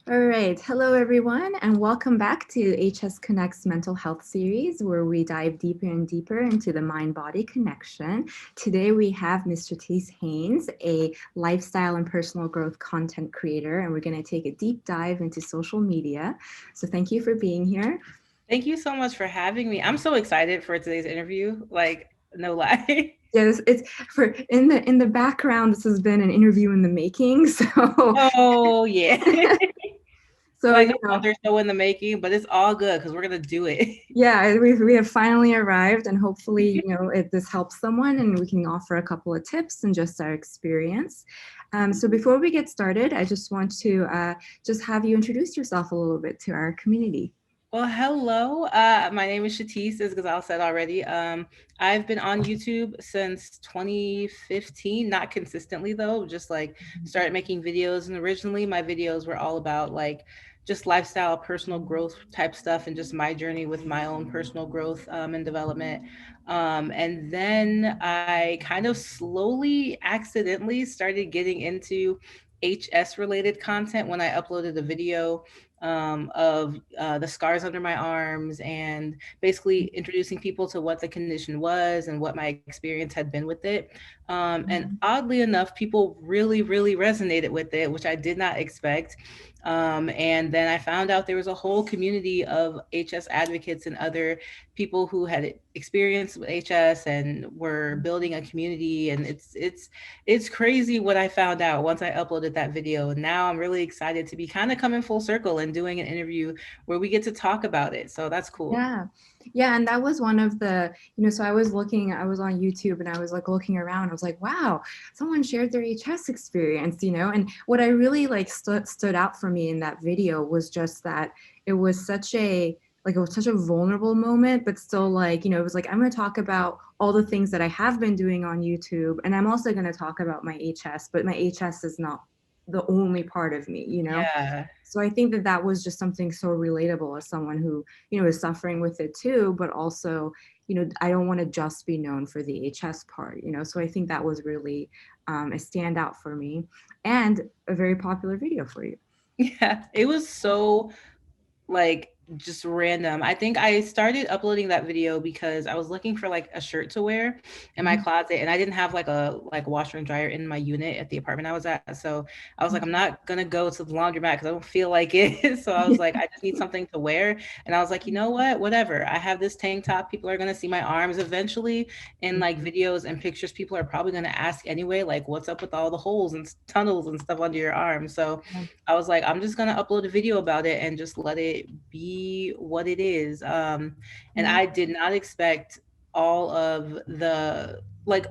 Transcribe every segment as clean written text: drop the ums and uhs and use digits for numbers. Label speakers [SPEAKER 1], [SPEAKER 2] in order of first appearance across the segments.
[SPEAKER 1] All right. Hello, everyone, and welcome back to HS Connect's mental health series, where we dive deeper and deeper into the mind-body connection. Today, we have Ms. Shatece Haynes, a lifestyle and personal growth content creator, and we're going to take a deep dive into social media. So thank you for being here.
[SPEAKER 2] Thank you so much for having me. I'm so excited for today's interview. Like, no lie.
[SPEAKER 1] Yes, it's for in the background. This has been an interview in the making. So,
[SPEAKER 2] Oh, yeah.
[SPEAKER 1] so
[SPEAKER 2] Like
[SPEAKER 1] you
[SPEAKER 2] a
[SPEAKER 1] know,
[SPEAKER 2] other show in the making, but it's all good because we're gonna do it.
[SPEAKER 1] yeah, we have finally arrived, and hopefully, this helps someone, and we can offer a couple of tips and just our experience. So before we get started, I just want to just have you introduce yourself a little bit to our community.
[SPEAKER 2] Well, hello. My name is Shatece, as Gazal said already. I've been on YouTube since 2015, not consistently though, just like started making videos. And originally, my videos were all about like just lifestyle, personal growth type stuff, and just my journey with my own personal growth and development. And then I kind of slowly, accidentally started getting into HS related content when I uploaded a video of the scars under my arms and basically introducing people to what the condition was and what my experience had been with it. And
[SPEAKER 1] Mhm.
[SPEAKER 2] oddly enough, people really, really resonated with it, which I did not expect. And then I found out there was a whole community of HS advocates and other people who had experience with HS and were building a community. And it's crazy what I found out once I uploaded that video. And now I'm really excited to be kind of coming full circle and doing an interview where we get to talk about it. So that's cool.
[SPEAKER 1] Yeah. Yeah. And that was one of so I was on YouTube and I was like looking around. I was like, wow, someone shared their HS experience. And what I really like stood out for me in that video was just that it was such a vulnerable moment, but still it was like, I'm going to talk about all the things that I have been doing on YouTube. And I'm also going to talk about my HS, but my HS is not the only part of me.
[SPEAKER 2] Yeah.
[SPEAKER 1] So I think that that was just something so relatable as someone who is suffering with it too, but also, I don't want to just be known for the HS part. So I think that was really a standout for me and a very popular video for you.
[SPEAKER 2] Yeah. It was so like just random. I think I started uploading that video because I was looking for like a shirt to wear in my
[SPEAKER 1] Mhm.
[SPEAKER 2] closet and I didn't have like a washer and dryer in my unit at the apartment I was at. So I was like, I'm not gonna go to the laundromat because I don't feel like it. So I was like, I just need something to wear. And I was like, you know what? Whatever. I have this tank top. People are gonna see my arms eventually in like videos and pictures. People are probably gonna ask anyway, like, what's up with all the holes and tunnels and stuff under your arms? So I was like, I'm just gonna upload a video about it and just let it be what it is. And
[SPEAKER 1] Yeah.
[SPEAKER 2] I did not expect all of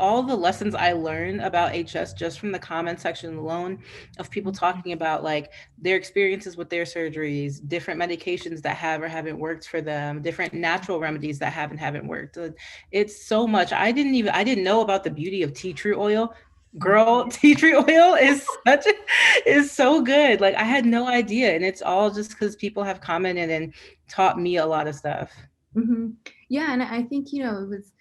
[SPEAKER 2] all the lessons I learned about HS just from the comment section alone of people talking about like their experiences with their surgeries, different medications that have or haven't worked for them, different natural remedies that haven't worked. It's so much. I didn't know about the beauty of tea tree oil. Girl, tea tree oil is so good. Like I had no idea, and it's all just because people have commented and taught me a lot of stuff.
[SPEAKER 1] Hmm. Yeah, and I think it was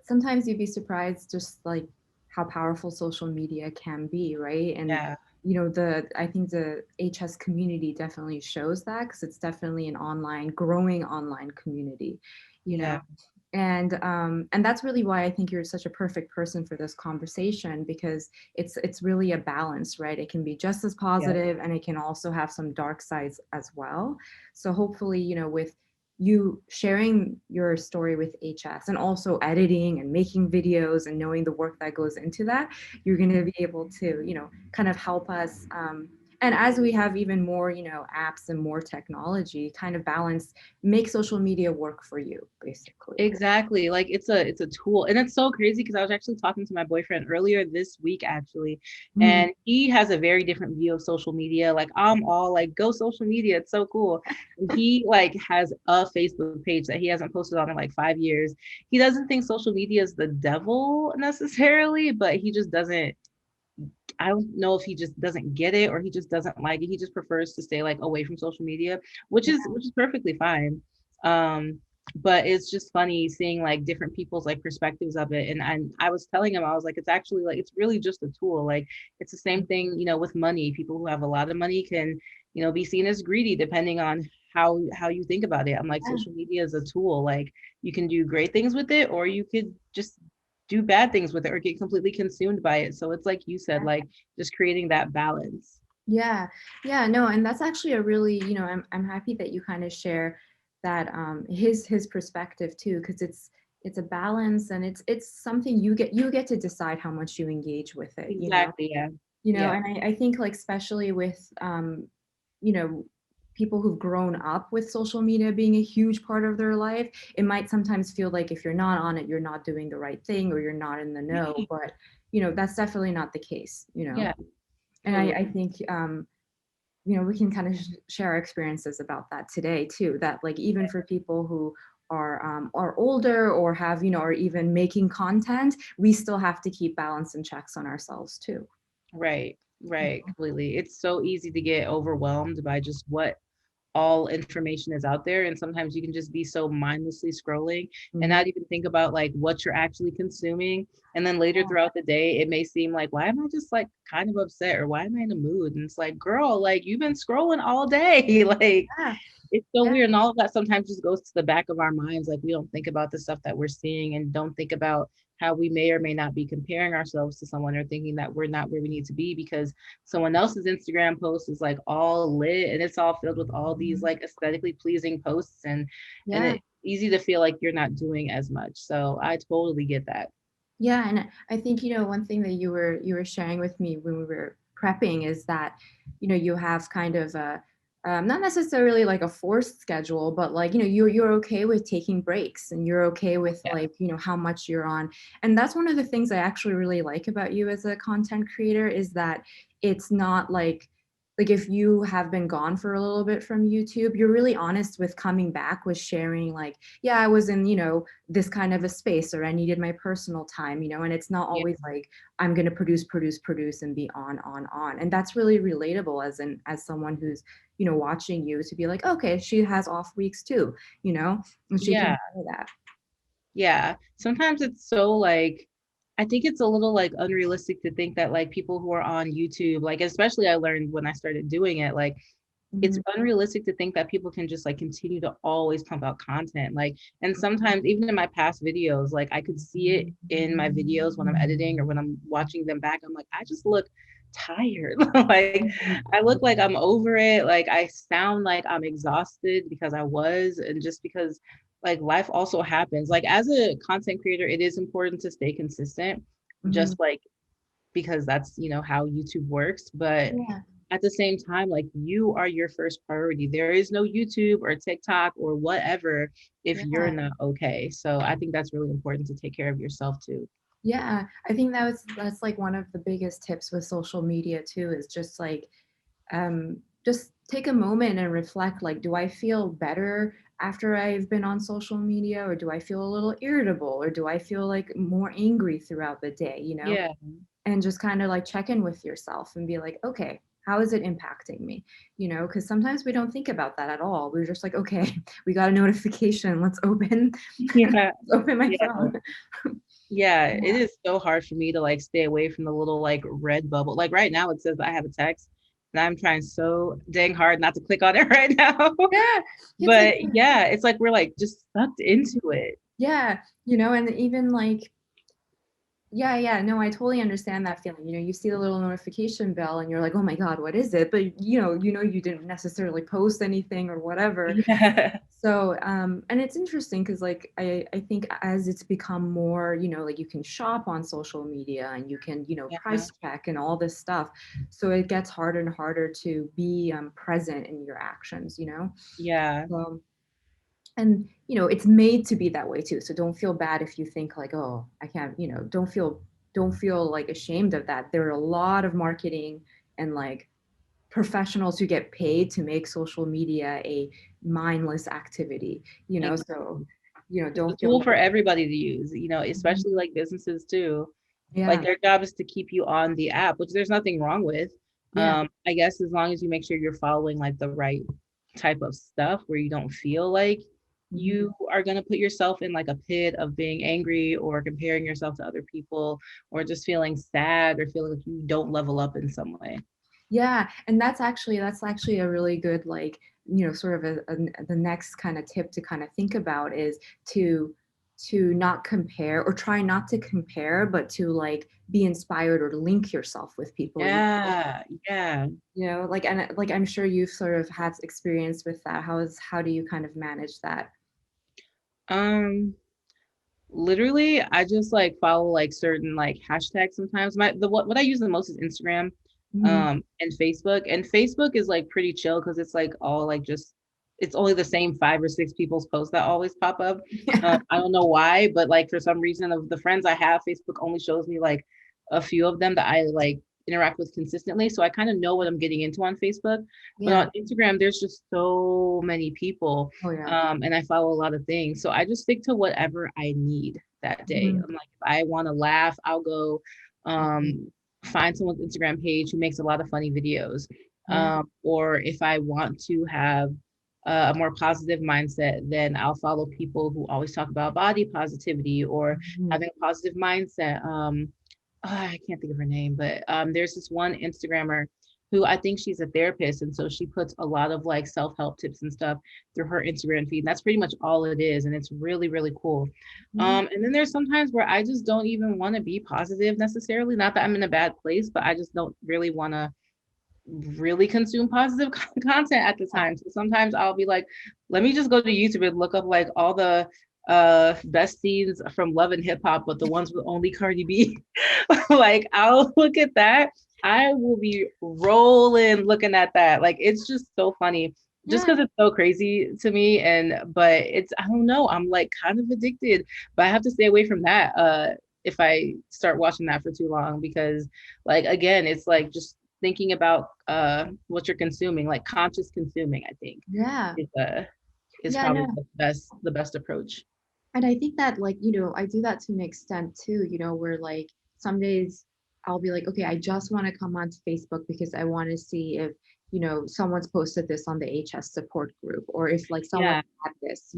[SPEAKER 1] sometimes you'd be surprised just like how powerful social media can be, right? And
[SPEAKER 2] Yeah,
[SPEAKER 1] the I think the HS community definitely shows that because it's definitely an growing online community, you know.
[SPEAKER 2] yeah,
[SPEAKER 1] And that's really why I think you're such a perfect person for this conversation because it's really a balance, right? It can be just as
[SPEAKER 2] yeah.
[SPEAKER 1] positive and it can also have some dark sides as well. So hopefully, with you sharing your story with HS and also editing and making videos and knowing the work that goes into that, you're going to be able to, kind of help us. And as we have even more, apps and more technology, kind of balance, make social media work for you, basically.
[SPEAKER 2] Exactly. Like it's a tool. And it's so crazy because I was actually talking to my boyfriend earlier this week actually,
[SPEAKER 1] Mhm.
[SPEAKER 2] and he has a very different view of social media. Like I'm all like go social media, it's so cool. And he like has a Facebook page that he hasn't posted on in like 5 years. He doesn't think social media is the devil necessarily, but he just doesn't I don't know if he just doesn't get it or he just doesn't like it. He just prefers to stay like away from social media, which is perfectly fine. Um, but it's just funny seeing like different people's like perspectives of it. And I was telling him, I was like, it's actually like it's really just a tool. Like it's the same thing, with money. People who have a lot of money can be seen as greedy depending on how you think about it. I'm like,
[SPEAKER 1] Yeah.
[SPEAKER 2] social media is a tool. Like, you can do great things with it, or you could just do bad things with it or get completely consumed by it. So it's like you said, like, just creating that balance.
[SPEAKER 1] Yeah, yeah, no, and that's actually a really, I'm happy that you kind of share that his perspective too, because it's a balance and it's something you get to decide how much you engage with it,
[SPEAKER 2] Exactly. Yeah. Yeah.
[SPEAKER 1] and I think like especially with you know people who've grown up with social media being a huge part of their life, it might sometimes feel like if you're not on it, you're not doing the right thing or you're not in the know, but that's definitely not the case.
[SPEAKER 2] Yeah.
[SPEAKER 1] And
[SPEAKER 2] Totally.
[SPEAKER 1] I think we can kind of share our experiences about that today too, that like even for people who are older or have or even making content, we still have to keep balance and checks on ourselves too.
[SPEAKER 2] Right. Right. Completely. It's so easy to get overwhelmed by just what all information is out there, and sometimes you can just be so mindlessly scrolling and
[SPEAKER 1] Mhm.
[SPEAKER 2] not even think about like what you're actually consuming, and then later throughout the day it may seem like, why am I just like kind of upset, or why am I in a mood? And it's like, girl, like, you've been scrolling all day. Like,
[SPEAKER 1] Yeah,
[SPEAKER 2] it's so
[SPEAKER 1] yeah,
[SPEAKER 2] weird. And all of that sometimes just goes to the back of our minds. Like, we don't think about the stuff that we're seeing, and don't think about how we may or may not be comparing ourselves to someone, or thinking that we're not where we need to be because someone else's Instagram post is like all lit and it's all filled with all these like aesthetically pleasing posts, and
[SPEAKER 1] yeah.
[SPEAKER 2] it's easy to feel like you're not doing as much. So I totally get that.
[SPEAKER 1] Yeah, and I think one thing that you were sharing with me when we were prepping is that you have kind of a not necessarily like a forced schedule, but like you're okay with taking breaks and you're okay with
[SPEAKER 2] Yeah.
[SPEAKER 1] like how much you're on, and that's one of the things I actually really like about you as a content creator is that it's not like if you have been gone for a little bit from YouTube, you're really honest with coming back with sharing like, yeah, I was in this kind of a space or I needed my personal time, and it's not
[SPEAKER 2] Yeah.
[SPEAKER 1] always like I'm going to produce and be on. And that's really relatable as someone who's, watching you to be like, okay, she has off weeks too, and she can
[SPEAKER 2] Yeah.
[SPEAKER 1] do that.
[SPEAKER 2] Yeah. Sometimes it's so like, I think it's a little like unrealistic to think that like people who are on YouTube, like, especially I learned when I started doing it, like, it's
[SPEAKER 1] Mhm.
[SPEAKER 2] unrealistic to think that people can just like continue to always pump out content. Like, and sometimes even in my past videos, like, I could see it in my videos when I'm editing or when I'm watching them back. I'm like, I just look tired. Like, I look like I'm over it. Like, I sound like I'm exhausted because I was, and just because like life also happens. Like, as a content creator, it is important to stay consistent,
[SPEAKER 1] Mhm.
[SPEAKER 2] just like because that's, how YouTube works. But
[SPEAKER 1] Yeah.
[SPEAKER 2] at the same time, like, you are your first priority. There is no YouTube or TikTok or whatever if you're
[SPEAKER 1] Yeah.
[SPEAKER 2] not okay. So I think that's really important to take care of yourself too.
[SPEAKER 1] Yeah, I think that's like one of the biggest tips with social media too is just like just take a moment and reflect like, do I feel better after I've been on social media, or do I feel a little irritable, or do I feel like more angry throughout the day?
[SPEAKER 2] Yeah.
[SPEAKER 1] And just kind of like check in with yourself and be like, okay, how is it impacting me? Because sometimes we don't think about that at all. We're just like, okay, we got a notification, let's open
[SPEAKER 2] Yeah.
[SPEAKER 1] open my
[SPEAKER 2] Yeah.
[SPEAKER 1] phone.
[SPEAKER 2] Yeah. It
[SPEAKER 1] Yeah.
[SPEAKER 2] is so hard for me to like stay away from the little like red bubble. Like right now it says I have a text, and I'm trying so dang hard not to click on it right now.
[SPEAKER 1] Yeah, it's like,
[SPEAKER 2] But yeah, it's like we're like just sucked into it.
[SPEAKER 1] yeah, and even like, yeah, yeah, no, I totally understand that feeling. You see the little notification bell and you're like, oh my God, what is it? But you didn't necessarily post anything or whatever.
[SPEAKER 2] Yeah.
[SPEAKER 1] So, and it's interesting because like I think as it's become more, like you can shop on social media and you can,
[SPEAKER 2] Yeah.
[SPEAKER 1] price check and all this stuff. So it gets harder and harder to be present in your actions.
[SPEAKER 2] Yeah.
[SPEAKER 1] So, and it's made to be that way too, so don't feel bad if you think like, oh, I can't, don't feel like ashamed of that. There are a lot of marketing and like professionals who get paid to make social media a mindless activity, so
[SPEAKER 2] It's a
[SPEAKER 1] don't feel
[SPEAKER 2] tool
[SPEAKER 1] like,
[SPEAKER 2] for everybody to use,
[SPEAKER 1] mhm,
[SPEAKER 2] especially like businesses too. Like,
[SPEAKER 1] yeah,
[SPEAKER 2] their job is to keep you on the app, which there's nothing wrong with.
[SPEAKER 1] yeah,
[SPEAKER 2] I guess as long as you make sure you're following like the right type of stuff where you don't feel like
[SPEAKER 1] mhm.
[SPEAKER 2] you are going to put yourself in like a pit of being angry or comparing yourself to other people, or just feeling sad or feeling like you don't level up in some way.
[SPEAKER 1] Yeah, and that's actually a really good, like, sort of the next kind of tip to kind of think about is to not compare, or try not to compare, but to like be inspired or to link yourself with people.
[SPEAKER 2] Yeah, yeah.
[SPEAKER 1] Like, and like I'm sure you've sort of had experience with that. How do you kind of manage that?
[SPEAKER 2] Um, Literally, I just like follow like certain like hashtags sometimes. What I use the most is Instagram,
[SPEAKER 1] Mhm.
[SPEAKER 2] and Facebook. And Facebook is like pretty chill because it's like all like just it's only the same 5 or 6 people's posts that always pop up.
[SPEAKER 1] Yeah.
[SPEAKER 2] I don't know why, but like for some reason of the friends I have, Facebook only shows me like a few of them that I like interact with consistently. So I kind of know what I'm getting into on Facebook. But
[SPEAKER 1] Yeah.
[SPEAKER 2] on Instagram, there's just so many people,
[SPEAKER 1] Oh yeah.
[SPEAKER 2] and I follow a lot of things. So I just stick to whatever I need that day.
[SPEAKER 1] Mhm.
[SPEAKER 2] I'm like, if I want to laugh, I'll go find someone's Instagram page who makes a lot of funny videos.
[SPEAKER 1] Yeah.
[SPEAKER 2] Or if I want to have a more positive mindset, then I'll follow people who always talk about body positivity or
[SPEAKER 1] Mhm.
[SPEAKER 2] having a positive mindset. I can't think of her name, but there's this one Instagrammer who I think she's a therapist. And so she puts a lot of like self help tips and stuff through her Instagram feed. And that's pretty much all it is. And it's really, really cool.
[SPEAKER 1] Yeah.
[SPEAKER 2] And then there's sometimes where I just don't even want to be positive necessarily. Not that I'm in a bad place, but I just don't really want to really consume positive content at the time. So sometimes I'll be like, let me just go to YouTube and look up like all the best scenes from Love and Hip Hop, but the ones with only Cardi B. Like I'll look at that. I will be rolling looking at that. Like it's just so funny. Just
[SPEAKER 1] Yeah.
[SPEAKER 2] because it's so crazy to me. And but it's I don't know, I'm like kind of addicted, but I have to stay away from that if I start watching that for too long because like again, it's like just thinking about what you're consuming, like conscious consuming, I think
[SPEAKER 1] Yeah.
[SPEAKER 2] is
[SPEAKER 1] Yeah.
[SPEAKER 2] probably
[SPEAKER 1] No.
[SPEAKER 2] the best approach.
[SPEAKER 1] And I think that, like, I do that to an extent too, where like some days I'll be like, okay, I just want to come onto Facebook because I want to see if, someone's posted this on the HS support group, or if like someone
[SPEAKER 2] Yeah,
[SPEAKER 1] had this,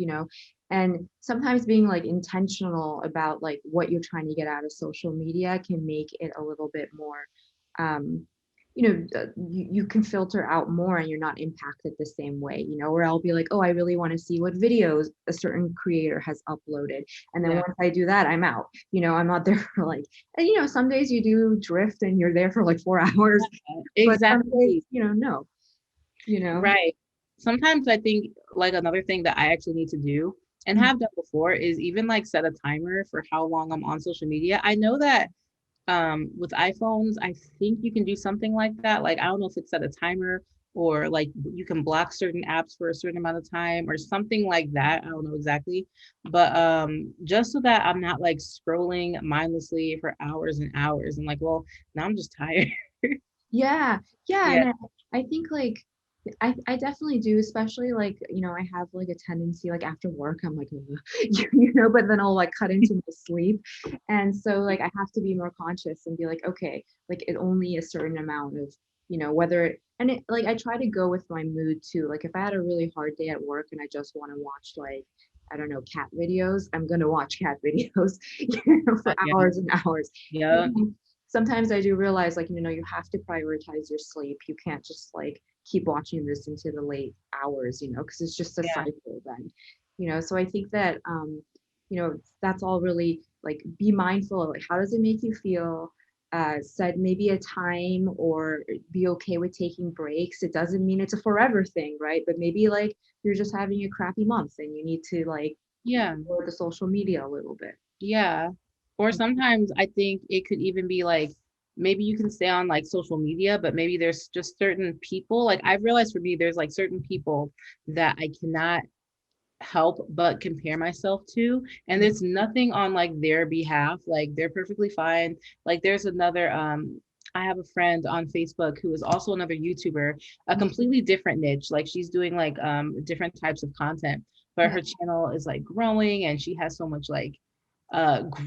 [SPEAKER 1] and sometimes being like intentional about like what you're trying to get out of social media can make it a little bit more, um, you can filter out more and you're not impacted the same way, where I'll be like, oh, I really want to see what videos a certain creator has uploaded. And then
[SPEAKER 2] yeah,
[SPEAKER 1] once I do that, I'm out. I'm not there for like, and some days you do drift and you're there for like 4 hours, but some days,
[SPEAKER 2] exactly.
[SPEAKER 1] no, you know.
[SPEAKER 2] Right. Sometimes I think like another thing that I actually need to do and
[SPEAKER 1] Mm.
[SPEAKER 2] have done before is even like set a timer for how long I'm on social media. I know that with iPhones, I think you can do something like that. Like I don't know if it's set a timer or like you can block certain apps for a certain amount of time or something like that. I don't know exactly. But just so that I'm not like scrolling mindlessly for hours and hours and like, well, now I'm just tired.
[SPEAKER 1] Yeah, yeah,
[SPEAKER 2] Yeah.
[SPEAKER 1] and I think like I definitely do, especially like, I have like a tendency like after work, I'm like, "Ugh," but then I'll like cut into my sleep. And so like I have to be more conscious and be like, okay, like it only a certain amount of, whether and it like I try to go with my mood too. Like if I had a really hard day at work and I just want to watch like, I don't know, cat videos, I'm gonna watch cat videos, for
[SPEAKER 2] Yeah.
[SPEAKER 1] hours and hours.
[SPEAKER 2] Yeah.
[SPEAKER 1] Sometimes I do realize, like, you have to prioritize your sleep. You can't just like keep watching this into the late hours, because it's just a
[SPEAKER 2] Yeah.
[SPEAKER 1] cycle then. So I think that, that's all really like be mindful of like how does it make you feel? Set maybe a time or be okay with taking breaks. It doesn't mean it's a forever thing, right? But maybe like you're just having a crappy month and you need to like
[SPEAKER 2] Yeah.
[SPEAKER 1] lower the social media a little bit.
[SPEAKER 2] Yeah. Or sometimes I think it could even be like maybe you can stay on like social media, but maybe there's just certain people. Like I've realized for me, there's like certain people that I cannot help but compare myself to. And it's nothing on like their behalf. Like they're perfectly fine. Like there's another I have a friend on Facebook who is also another YouTuber, a completely different niche. Like she's doing like different types of content, but
[SPEAKER 1] Yeah.
[SPEAKER 2] her channel is like growing and she has so much like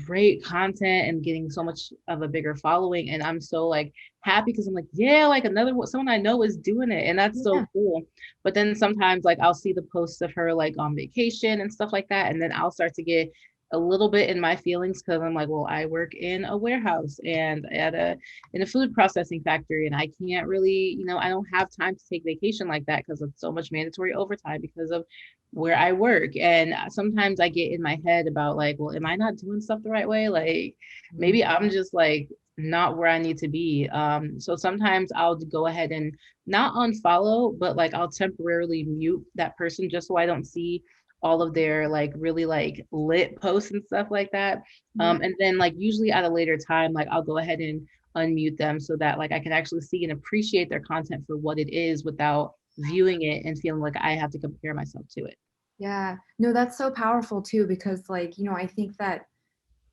[SPEAKER 2] great content and getting so much of a bigger following. And I'm so like happy because I'm like, yeah, like someone I know is doing it. And that's so
[SPEAKER 1] Yeah.
[SPEAKER 2] cool. But then sometimes like I'll see the posts of her like on vacation and stuff like that. And then I'll start to get a little bit in my feelings because I'm like, well, I work in a warehouse and at a in a food processing factory, and I can't really, I don't have time to take vacation like that because of so much mandatory overtime because of where I work. And sometimes I get in my head about like, well, am I not doing stuff the right way? Like
[SPEAKER 1] Mhm.
[SPEAKER 2] maybe I'm just like not where I need to be. So sometimes I'll go ahead and not unfollow, but like I'll temporarily mute that person just so I don't see all of their like really like lit posts and stuff like that.
[SPEAKER 1] Yeah.
[SPEAKER 2] And then like usually at a later time, like I'll go ahead and unmute them so that like I can actually see and appreciate their content for what it is without viewing it and feeling like I have to compare myself to it.
[SPEAKER 1] Yeah. No, that's so powerful too, because like, I think that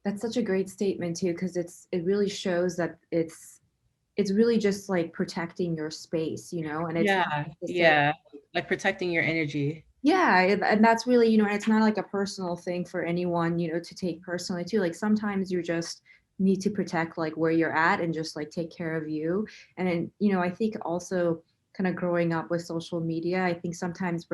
[SPEAKER 1] that's such a great statement too, because it really shows that it's really just like protecting your space, and it's not
[SPEAKER 2] Yeah,
[SPEAKER 1] necessarily.
[SPEAKER 2] yeah. Like protecting your energy.
[SPEAKER 1] Yeah, and that's really, and it's not like a personal thing for anyone, to take personally too. Like sometimes you just need to protect like where you're at and just like take care of you. And then, I think also kind of growing up with social media, I think sometimes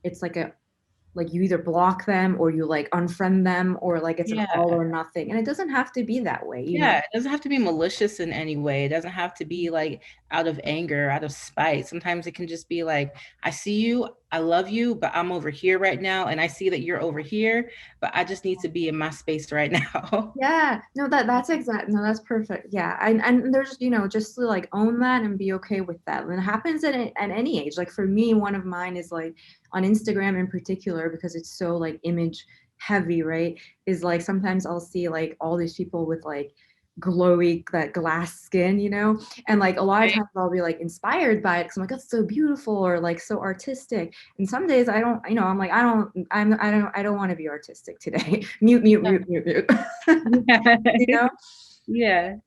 [SPEAKER 1] it's like you either block them or you like unfriend them or like it's an all
[SPEAKER 2] Yeah.
[SPEAKER 1] or nothing. And it doesn't have to be that way.
[SPEAKER 2] Yeah, it doesn't have to be malicious in any way. It doesn't have to be like out of anger, out of spite. Sometimes it can just be like, I see you, I love you, but I'm over here right now. And I see that you're over here, but I just need to be in my space right now.
[SPEAKER 1] Yeah, no, that's exact. No, that's perfect. Yeah, and there's just to like own that and be okay with that. And it happens at any age. Like for me, one of mine is like on Instagram in particular because it's so like image heavy, right? Is like sometimes I'll see like all these people with like glowy that glass skin, and like a lot of
[SPEAKER 2] Right?
[SPEAKER 1] times I'll be like inspired by it because I'm like that's so beautiful or like so artistic. And some days I don't, I'm like I don't want to be artistic today. Mute, mute, mute, mute, mute. you know
[SPEAKER 2] Yeah.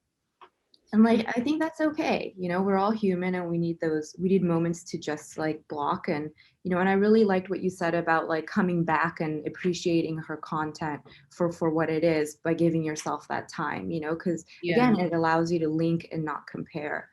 [SPEAKER 1] and like I think that's okay. We're all human and we need moments to just like block. And and I really liked what you said about like coming back and appreciating her content for what it is by giving yourself that time, because
[SPEAKER 2] Yeah.
[SPEAKER 1] again it allows you to link and not compare,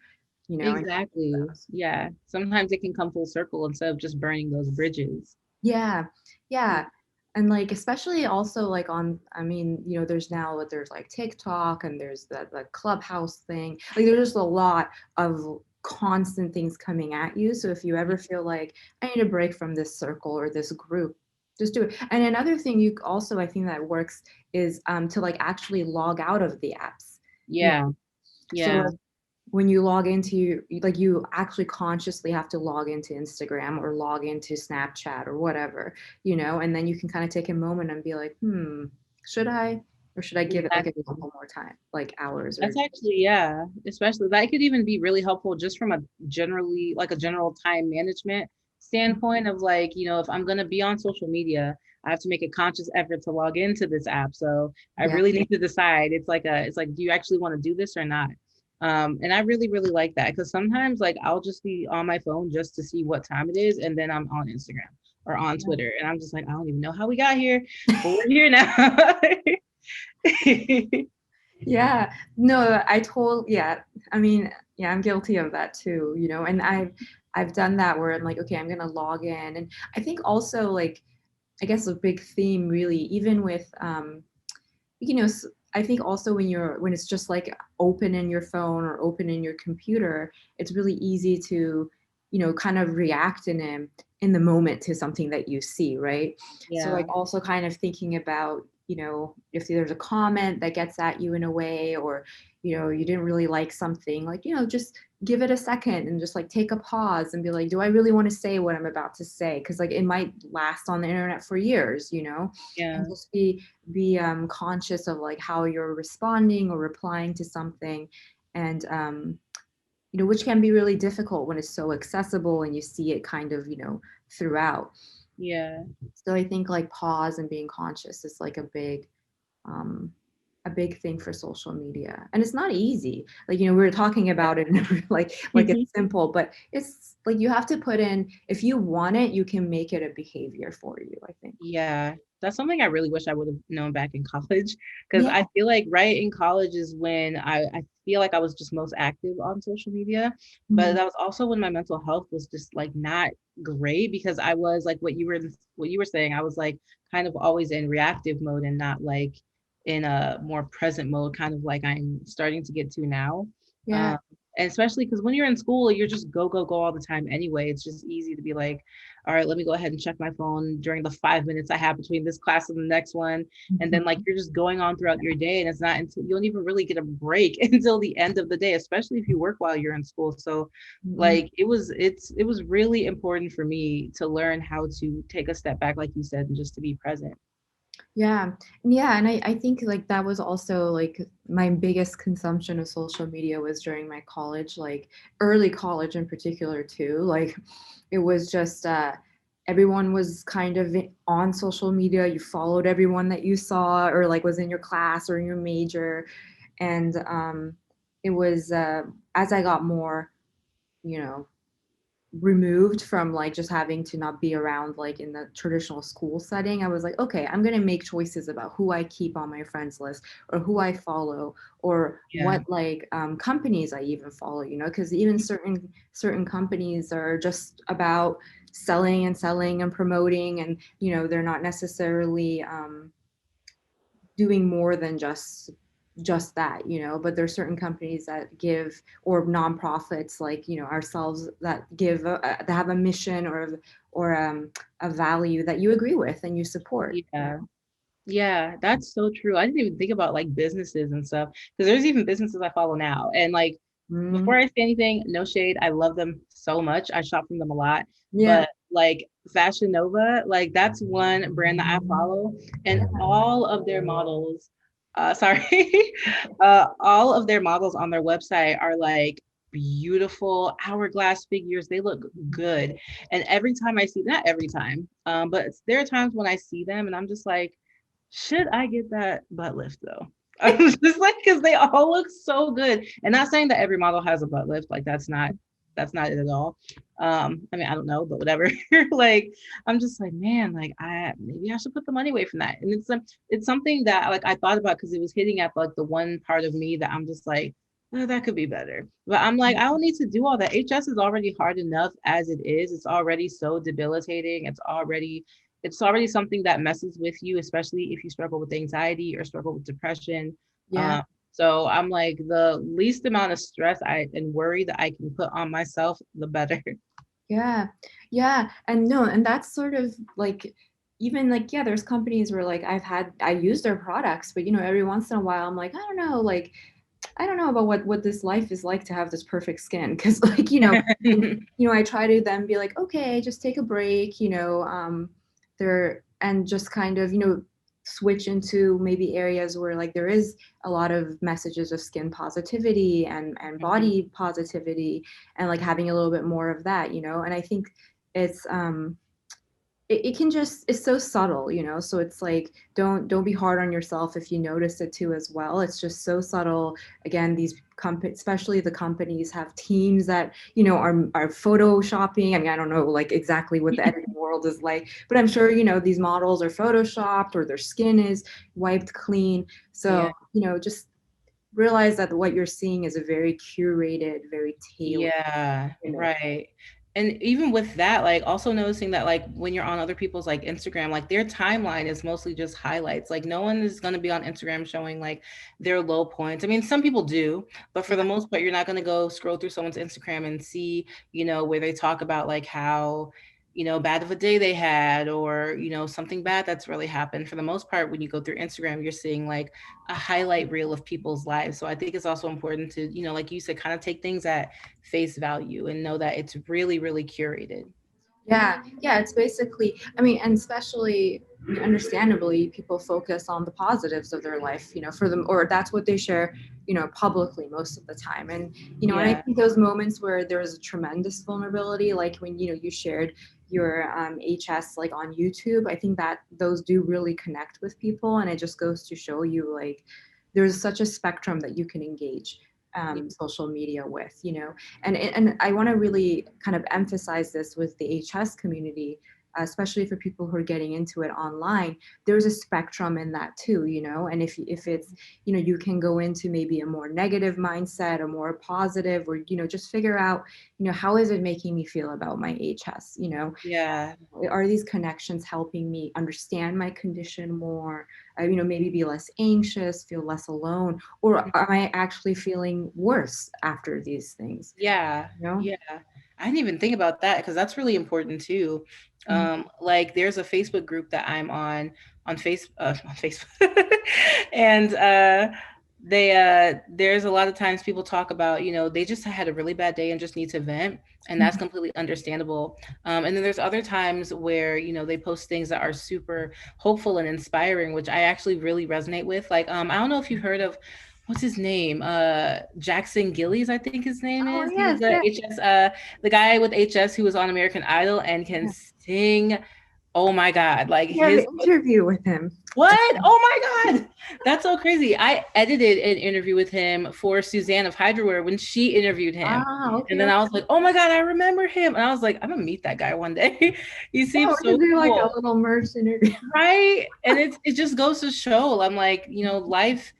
[SPEAKER 1] and
[SPEAKER 2] Exactly. Yeah. Sometimes it can come full circle instead of just burning those bridges.
[SPEAKER 1] yeah, yeah. And like especially also like on, I mean, there's like TikTok and there's the Clubhouse thing. Like there's just a lot of constant things coming at you. So if you ever feel like I need a break from this circle or this group, just do it. And another thing you also I think that works is to like actually log out of the apps. You
[SPEAKER 2] Yeah.
[SPEAKER 1] so
[SPEAKER 2] Yeah.
[SPEAKER 1] when you log into like you actually consciously have to log into Instagram or log into Snapchat or whatever, and then you can kind of take a moment and be like, should I or should I give it like a
[SPEAKER 2] Exactly.
[SPEAKER 1] couple more time, like hours or
[SPEAKER 2] That's actually, yeah, especially that could even be really helpful just from a generally like a general time management standpoint of like, if I'm going to be on social media, I have to make a conscious effort to log into this app. So I
[SPEAKER 1] yeah,
[SPEAKER 2] really need to decide. It's like, do you actually want to do this or not? And I really, really like that because sometimes like I'll just be on my phone just to see what time it is, and then I'm on Instagram or on Twitter, and I'm just like, I don't even know how we got here, but we're here now.
[SPEAKER 1] yeah. No, yeah. I mean, yeah, I'm guilty of that too, and I've done that where I'm like, okay, I'm gonna log in. And I think also like I guess a big theme really, even with I think also when it's just like open in your phone or open in your computer, it's really easy to, kind of react in the moment to something that you see, right? So like
[SPEAKER 2] Yeah,
[SPEAKER 1] also kind of thinking about, if there's a comment that gets at you in a way, or, you didn't really like something, like, just give it a second and just like take a pause and be like, do I really want to say what I'm about to say? Because like it might last on the internet for years, and
[SPEAKER 2] yeah,
[SPEAKER 1] just be conscious of like how you're responding or replying to something. And which can be really difficult when it's so accessible and you see it kind of throughout.
[SPEAKER 2] yeah.
[SPEAKER 1] So I think like pause and being conscious is like um a big thing for social media. And it's not easy, like we were talking about it like it's simple, but it's like you have to put in, if you want it you can make it a behavior for you, I think.
[SPEAKER 2] Yeah. That's something I really wish I would have known back in college, because
[SPEAKER 1] Yeah.
[SPEAKER 2] I feel like right in college is when I feel like I was just most active on social media. But
[SPEAKER 1] Mhm.
[SPEAKER 2] that was also when my mental health was just like not great, because I was like what you were saying, I was like kind of always in reactive mode and not like in a more present mode, kind of like I'm starting to get to now.
[SPEAKER 1] Yeah.
[SPEAKER 2] Um, and especially because when you're in school, you're just go, go, go all the time anyway. It's just easy to be like, all right, let me go ahead and check my phone during the 5 minutes I have between this class and the next one. And then like
[SPEAKER 1] Mhm.
[SPEAKER 2] you're just going on throughout your day, and it's not until you don't even really get a break until the end of the day, especially if you work while you're in school. So
[SPEAKER 1] Mhm.
[SPEAKER 2] like it was really important for me to learn how to take a step back, like you said, and just to be present.
[SPEAKER 1] Yeah. Yeah, and I think, like, that was also, like, my biggest consumption of social media was during my college, like, early college in particular too, like, it was just, everyone was kind of on social media, you followed everyone that you saw or, like, was in your class or in your major, and, it was, as I got more, you know, removed from like just having to not be around like in the traditional school setting, I was like, okay, I'm going to make choices about who I keep on my friends list or who I follow or
[SPEAKER 2] Yeah.
[SPEAKER 1] what like companies I even follow, you know, because even certain companies are just about selling and selling and promoting, and you know they're not necessarily doing more than just that, you know. But there's certain companies that give, or nonprofits like, you know, ourselves, that give that have a mission or a value that you agree with and you support, you
[SPEAKER 2] Yeah.
[SPEAKER 1] know.
[SPEAKER 2] Yeah, that's so true. I didn't even think about like businesses and stuff, because there's even businesses I follow now. And like
[SPEAKER 1] Mm,
[SPEAKER 2] before I say anything, no shade, I love them so much. I shop from them a lot.
[SPEAKER 1] yeah.
[SPEAKER 2] But like Fashion Nova, like that's one brand that I follow, and all of their models, sorry, all of their models on their website are like beautiful hourglass figures. They look good. And every time I see, not every time, but there are times when I see them and I'm just like, should I get that butt lift though? I'm just like, because they all look so good. And not saying that every model has a butt lift, like that's not it at all. I mean, I don't know, but whatever. Like, I'm just like, man, like I maybe I should put the money away from that. And it's something that like I thought about, because it was hitting at like the one part of me that I'm just like, oh, that could be better. But I'm like, I don't need to do all that. HS is already hard enough as it is. It's already so debilitating. It's already something that messes with you, especially if you struggle with anxiety or struggle with depression.
[SPEAKER 1] Yeah.
[SPEAKER 2] Um, so I'm like, the least amount of stress and worry that I can put on myself, the better.
[SPEAKER 1] Yeah. Yeah. And no, and that's sort of like, even like, yeah, there's companies where like I use their products, but you know, every once in a while I'm like, I don't know, like I don't know about what this life is like to have this perfect skin, because like, you know, I try to then be like, okay, just take a break, you know, there, and just kind of, you know, switch into maybe areas where like there is a lot of messages of skin positivity and
[SPEAKER 2] Mhm.
[SPEAKER 1] body positivity, and like having a little bit more of that, you know. And I think it's it can just, it's so subtle, you know. So it's like, don't be hard on yourself if you notice it too as well. It's just so subtle. Again, these companies, especially the companies, have teams that, you know, are photoshopping. I mean, I don't know like exactly what the editing world is like, but I'm sure, you know, these models are photoshopped or their skin is wiped clean. So
[SPEAKER 2] Yeah.
[SPEAKER 1] you know, just realize that what you're seeing is a very curated, very tailored
[SPEAKER 2] Yeah,
[SPEAKER 1] image.
[SPEAKER 2] right. And even with that, like also noticing that like when you're on other people's like Instagram, like their timeline is mostly just highlights. Like no one is going to be on Instagram showing like their low points. I mean, some people do, but for
[SPEAKER 1] Yeah.
[SPEAKER 2] the most part, you're not going to go scroll through someone's Instagram and see, where they talk about like how, bad of a day they had, or, something bad that's really happened. For the most part, when you go through Instagram, you're seeing like a highlight reel of people's lives. So I think it's also important to, like you said, kind of take things at face value and know that it's really, really curated.
[SPEAKER 1] Yeah, yeah, it's basically, I mean, and especially understandably, people focus on the positives of their life, you know, for them, or that's what they share, you know, publicly most of the time. And, you know, and I
[SPEAKER 2] Yeah.
[SPEAKER 1] think those moments where there's a tremendous vulnerability, like when, you know, you shared your HS like on YouTube, I think that those do really connect with people. And it just goes to show you like there's such a spectrum that you can engage
[SPEAKER 2] Yeah.
[SPEAKER 1] social media with, you know. And I want to really kind of emphasize this with the HS community. especially for people who are getting into it online, there's a spectrum in that too, you know. And if it's, you know, you can go into maybe a more negative mindset, a more positive, or, you know, just figure out, you know, how is it making me feel about my HS, you know?
[SPEAKER 2] Yeah.
[SPEAKER 1] Are these connections helping me understand my condition more, you know, maybe be less anxious, feel less alone, or am I actually feeling worse after these things,
[SPEAKER 2] Yeah,
[SPEAKER 1] you know?
[SPEAKER 2] yeah. I didn't even think about that because that's really important too.
[SPEAKER 1] Mhm.
[SPEAKER 2] Like there's a Facebook group that I'm on Facebook, and there's a lot of times people talk about, you know, they just had a really bad day and just need to vent, and that's
[SPEAKER 1] Mhm.
[SPEAKER 2] completely understandable. And then there's other times where, you know, they post things that are super hopeful and inspiring, which I actually really resonate with. Like, I don't know if you've heard of what's his name? Jackson Gillies, I think his name
[SPEAKER 1] Oh
[SPEAKER 2] is. He was
[SPEAKER 1] yes,
[SPEAKER 2] the
[SPEAKER 1] yes,
[SPEAKER 2] HS, the guy with HS who was on American Idol and can
[SPEAKER 1] yeah.
[SPEAKER 2] sing. Oh my God. Like
[SPEAKER 1] You have an
[SPEAKER 2] his
[SPEAKER 1] interview with him.
[SPEAKER 2] what? Oh my God. That's so crazy. I edited an interview with him for Suzanne of Hydrowear when she interviewed him.
[SPEAKER 1] Ah,
[SPEAKER 2] And
[SPEAKER 1] okay,
[SPEAKER 2] then I
[SPEAKER 1] okay.
[SPEAKER 2] was like, oh my God, I remember him. And I was like, I'm gonna meet that guy one day. He
[SPEAKER 1] Yeah,
[SPEAKER 2] seems
[SPEAKER 1] we could
[SPEAKER 2] so
[SPEAKER 1] do like a
[SPEAKER 2] cool.
[SPEAKER 1] little merged interview.
[SPEAKER 2] Right. And it just goes to show, I'm like, you know, life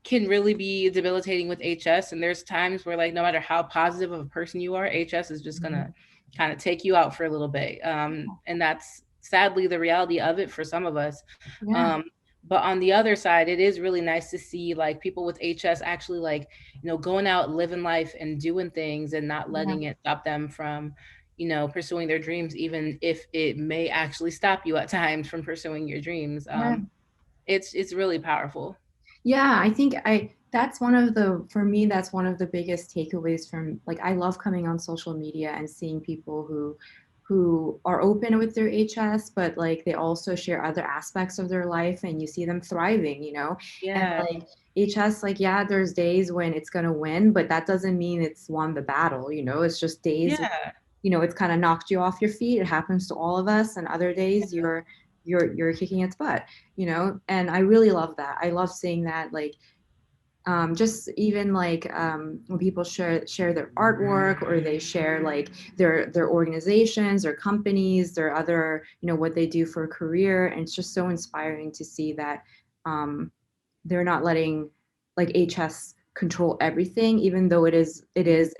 [SPEAKER 2] can really be debilitating with HS. And there's times where, like, no matter how positive of a person you are, HS is just gonna kind of take you out for a little bit. And that's sadly the reality of it for some of us.
[SPEAKER 1] Yeah,
[SPEAKER 2] Um, but on the other side, it is really nice to see like people with HS actually, like, you know, going out, living life and doing things and not
[SPEAKER 1] yeah,
[SPEAKER 2] letting it stop them from, you know, pursuing their dreams, even if it may actually stop you at times from pursuing your dreams.
[SPEAKER 1] yeah.
[SPEAKER 2] It's really powerful.
[SPEAKER 1] Yeah, I think that's one of the, for me, that's one of the biggest takeaways from, like, I love coming on social media and seeing people who are open with their HS, but like they also share other aspects of their life and you see them thriving, you know? And
[SPEAKER 2] Yeah.
[SPEAKER 1] like HS, like, yeah, there's days when it's gonna win, but that doesn't mean it's won the battle, you know? It's just days,
[SPEAKER 2] Yeah.
[SPEAKER 1] you know, it's kind of knocked you off your feet. It happens to all of us. And other days you're kicking its butt, you know? And I really love that. I love seeing that, like, just even like when people share their artwork, or they share like their organizations, their companies, their other, you know, what they do for a career. And it's just so inspiring to see that um, they're not letting like HS control everything, even though it is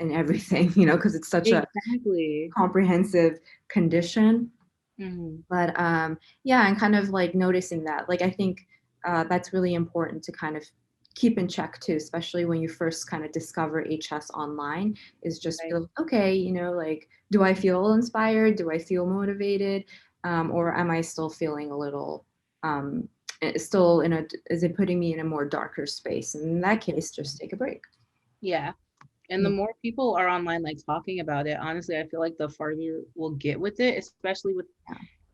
[SPEAKER 1] in everything, you know, because it's such a
[SPEAKER 2] Exactly.
[SPEAKER 1] comprehensive condition.
[SPEAKER 2] Mhm.
[SPEAKER 1] But yeah, and kind of like noticing that, like, I think that's really important to kind of keep in check too, especially when you first kind of discover HS online, is just
[SPEAKER 2] Right.
[SPEAKER 1] feel okay, you know, like, do I feel inspired, do I feel motivated, or am I still feeling a little still in a, is it putting me in a more darker space? And in that case, just take a break.
[SPEAKER 2] Yeah. And the
[SPEAKER 1] Yeah,
[SPEAKER 2] more people are online, like talking about it, honestly, I feel like the farther we'll get with it, especially with,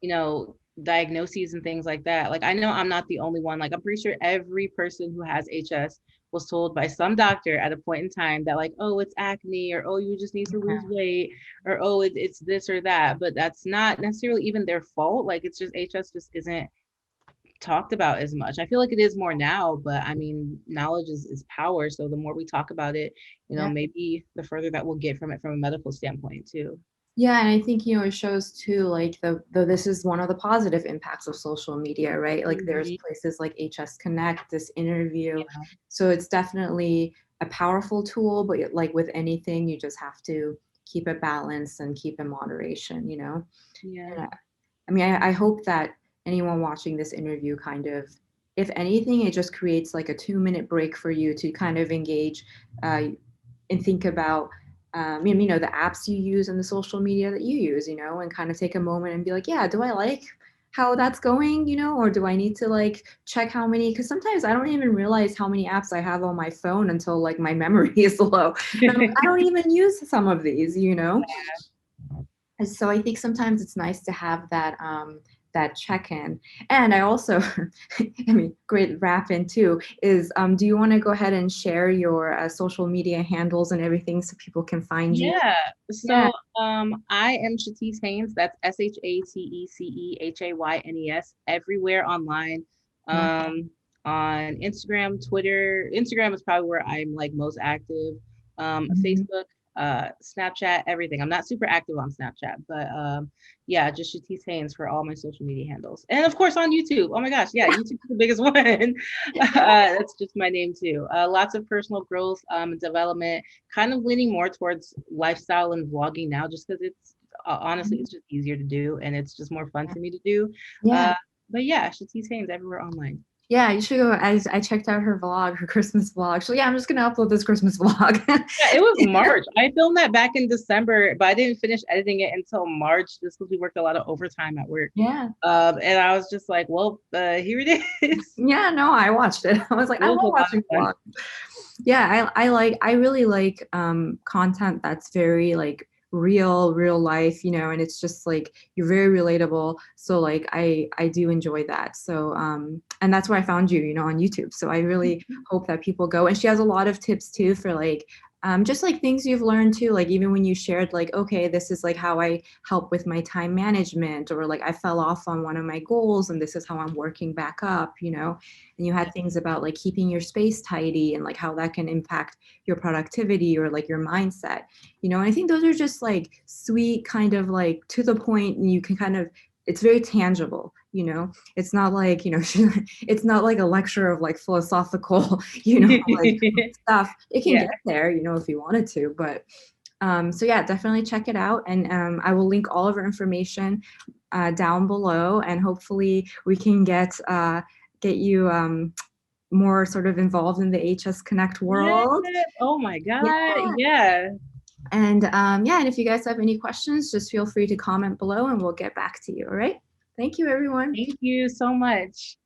[SPEAKER 2] you know, diagnoses and things like that. Like, I know I'm not the only one. Like, I'm pretty sure every person who has HS was told by some doctor at a point in time that, like, oh, it's acne, or oh, you just need to lose weight, or oh, it's this or that. But that's not necessarily even their fault. Like, it's just HS just isn't talked about as much. I feel like it is more now, but I mean, knowledge is power. So the more we talk about it, you know,
[SPEAKER 1] yeah.
[SPEAKER 2] maybe the further that we'll get from it from a medical standpoint too.
[SPEAKER 1] Yeah, and I think, you know, it shows too, like the this is one of the positive impacts of social media, right? Like there's
[SPEAKER 2] Mhm.
[SPEAKER 1] places like HS Connect, this interview.
[SPEAKER 2] Yeah.
[SPEAKER 1] So it's definitely a powerful tool, but like with anything, you just have to keep it balanced and keep in moderation, you know?
[SPEAKER 2] Yeah.
[SPEAKER 1] And I mean, I hope that anyone watching this interview kind of, if anything, it just creates like a 2-minute break for you to kind of engage and think about you know, the apps you use and the social media that you use, you know, and kind of take a moment and be like, yeah, do I like how that's going, you know, or do I need to like check how many, because sometimes I don't even realize how many apps I have on my phone until like my memory is low. And I'm like, I don't even use some of these, you know. And so I think sometimes it's nice to have that that check-in. And I also, I mean, great wrap in too, is do you want to go ahead and share your social media handles and everything so people can find you?
[SPEAKER 2] Yeah.
[SPEAKER 1] Yeah.
[SPEAKER 2] So I am Shatece Haynes. That's SHATECEHAYNES everywhere online.
[SPEAKER 1] Yeah.
[SPEAKER 2] On Instagram, Twitter. Instagram is probably where I'm like most active.
[SPEAKER 1] Mhm.
[SPEAKER 2] Facebook. Snapchat, everything. I'm not super active on Snapchat, but yeah, just Shatece Haynes for all my social media handles. And of course on YouTube. Oh my gosh, yeah, YouTube's the biggest one. That's just my name too. Lots of personal growth, development, kind of leaning more towards lifestyle and vlogging now, just because it's honestly, it's just easier to do and it's just more fun for me to do.
[SPEAKER 1] Yeah.
[SPEAKER 2] But yeah, Shatece Haynes everywhere online.
[SPEAKER 1] Yeah, you should go. I checked out her vlog, her Christmas vlog. So yeah, I'm just gonna upload this Christmas vlog.
[SPEAKER 2] Yeah, it was March. I filmed that back in December, but I didn't finish editing it until March just because we worked a lot of overtime at work.
[SPEAKER 1] Yeah.
[SPEAKER 2] And I was just like, well, here it is.
[SPEAKER 1] Yeah, no, I watched it. I was like,
[SPEAKER 2] It
[SPEAKER 1] I
[SPEAKER 2] was
[SPEAKER 1] love
[SPEAKER 2] a lot of
[SPEAKER 1] watching
[SPEAKER 2] fun.
[SPEAKER 1] vlogs. Yeah, I really like content that's very like real life, you know, and it's just like you're very relatable. So like I do enjoy that. So and that's where I found you, you know, on YouTube. So I really hope that people go. And she has a lot of tips too for like just like things you've learned too, like even when you shared like, okay, this is like how I help with my time management, or like I fell off on one of my goals and this is how I'm working back up, you know. And you had things about like keeping your space tidy and like how that can impact your productivity or like your mindset, you know. And I think those are just like sweet, kind of like to the point, and you can kind of, it's very tangible, you know. It's not like, you know, it's not like a lecture of like philosophical, you know, like stuff. It can
[SPEAKER 2] Yeah.
[SPEAKER 1] get there, you know, if you wanted to, but so yeah, definitely check it out. And I will link all of our information down below, and hopefully we can get you more sort of involved in the HS Connect
[SPEAKER 2] Yeah.
[SPEAKER 1] world.
[SPEAKER 2] Oh my
[SPEAKER 1] Yeah.
[SPEAKER 2] God. Yeah.
[SPEAKER 1] And yeah, and if you guys have any questions, just feel free to comment below and we'll get back to you. All right. Thank you, everyone.
[SPEAKER 2] Thank you so much.